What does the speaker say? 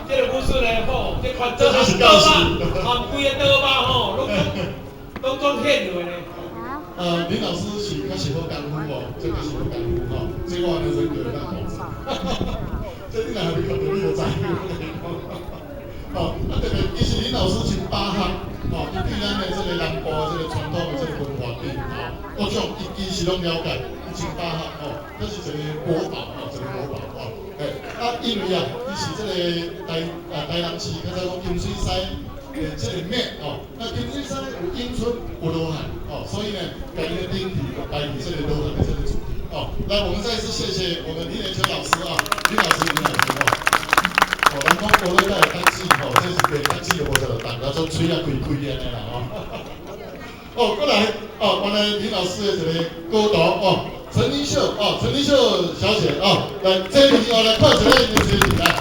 这个不是嘞吼，这款这就是告示，含规个刀疤吼，拢总骗落嘞。林老师是较是好功夫哦，这个是好功夫吼，这我呢人格咱保证。这你若係你學到你就知哦，特別其實林老師真把握哦，伊對咱的這個南部的這個傳統的這個文化裡哦，各種伊是攏了解，伊真把握哦，這是一個國寶哦，一個國寶哦。因為啊，伊是這個台南市，較早講金水山的這個脈哦，那金水山有迎春有羅漢哦，所以呢，改一個定題，改以這個羅漢的這個主題哦。來，我們再次謝謝我們林連秋老師啊，林老師哦。哦，咱講國內在當季吼，這是對當季有無就大家都吹啊開開安尼啦吼。哦，過來哦，原來林老師的這個歌導哦，陳麗秀哦，陳麗秀小姐哦，來這裡哦來看一下你的作品來。